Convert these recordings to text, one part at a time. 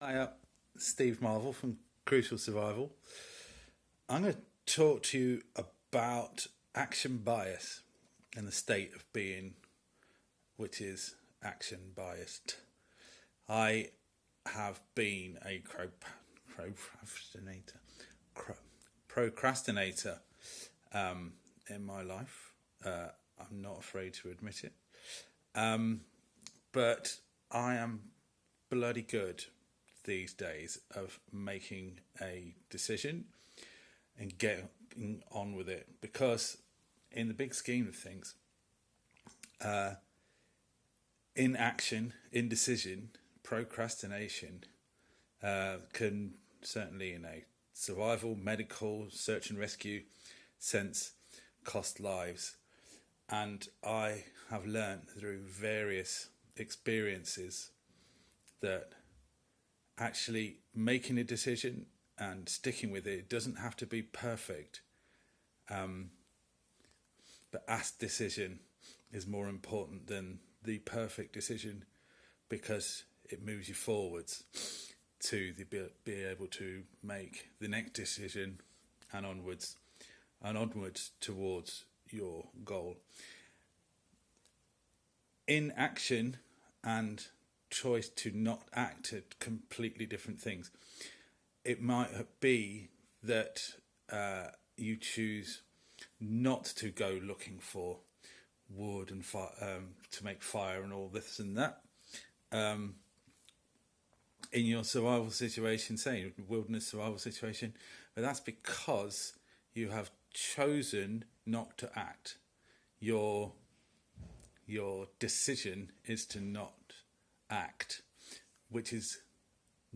Hi, Steve Marvel from Crucial Survival. I'm going to talk to you about action bias and the state of being, which is action biased. I have been a procrastinator, procrastinator in my life. I'm not afraid to admit it. But I am bloody good these days of making a decision and getting on with it, because in the big scheme of things, inaction, indecision, procrastination can certainly, in a survival, medical, search and rescue sense, cost lives. And I have learned through various experiences that actually making a decision and sticking with it doesn't have to be perfect. But a decision is more important than the perfect decision, because it moves you forwards to be able to make the next decision and onwards towards your goal. Inaction and choice to not act are completely different things. It might be that you choose not to go looking for wood and fire, to make fire and all this and that. In your survival situation, say wilderness survival situation, but that's because you have chosen not to act. Your decision is to not act, which is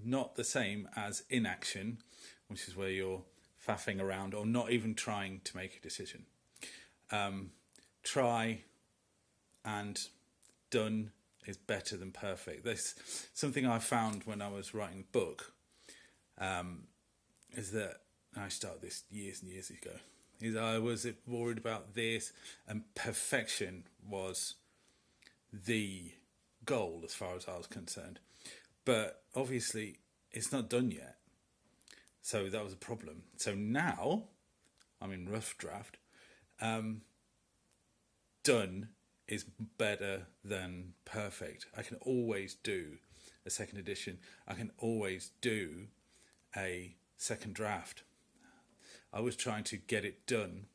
not the same as inaction, which is where you're faffing around or not even trying to make a decision. Try and done is better than perfect. There's something I found when I was writing the book, is that I started this years and years ago. Is I was worried about this, and perfection was the goal as far as I was concerned. But obviously, it's not done yet. So that was a problem. So now, I'm in rough draft. Done is better than perfect. I can always do a second edition. I can always do a second draft. I was trying to get it done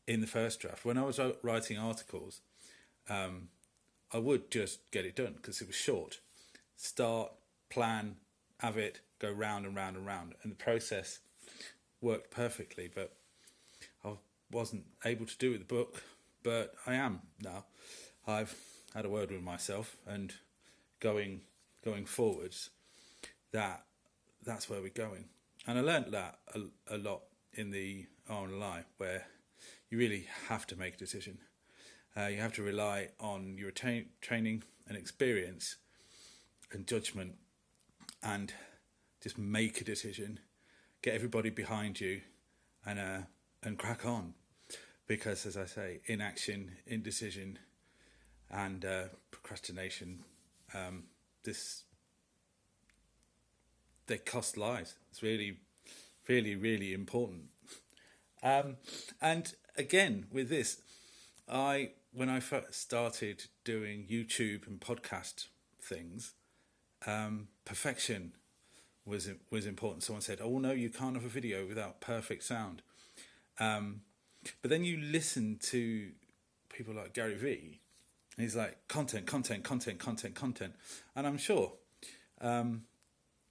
in the first draft. When I was writing articles, I would just get it done because it was short. Start, plan, have it, go round and round and round. And the process worked perfectly, but I wasn't able to do it with the book, but I am now. I've had a word with myself, and going forwards, that's where we're going. And I learnt that a lot in the RNLI, where you really have to make a decision. You have to rely on your training and experience and judgment, and just make a decision, get everybody behind you, and crack on. Because, as I say, inaction, indecision, and procrastination, they cost lives. It's really, really, really important. And again, with this, when I first started doing YouTube and podcast things, perfection was important. Someone said, "Oh no, you can't have a video without perfect sound." But then you listen to people like Gary Vee, and he's like, content. And I'm sure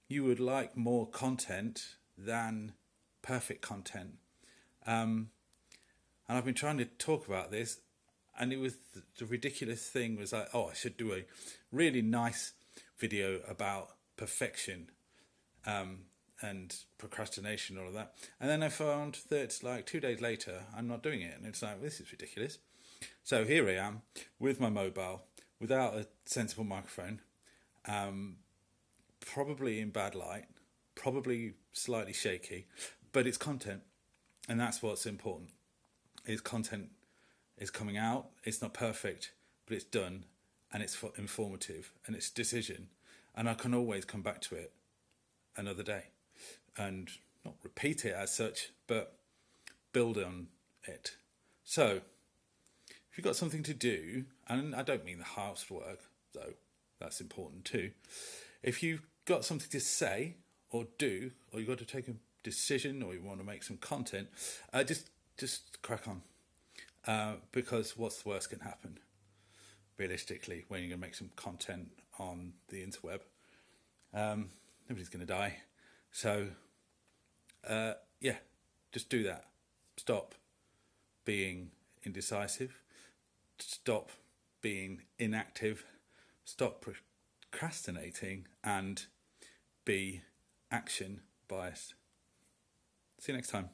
you would like more content than perfect content. And I've been trying to talk about this, and it was the ridiculous thing was like, oh, I should do a really nice video about perfection and procrastination, all of that. And then I found that like 2 days later, I'm not doing it. And it's like, this is ridiculous. So here I am with my mobile, without a sensible microphone, probably in bad light, probably slightly shaky, but it's content. And that's what's important. Is content is coming out. It's not perfect, but it's done, and it's informative, and it's decision. And I can always come back to it another day, and not repeat it as such, but build on it. So if you've got something to do, and I don't mean the housework, though that's important too. If you've got something to say or do, or you've got to take a decision, or you want to make some content, just crack on, because what's the worst can happen realistically when you're going to make some content on the interweb? Nobody's going to die. So just do that. Stop being indecisive, stop being inactive, stop procrastinating, and be action biased. See you next time.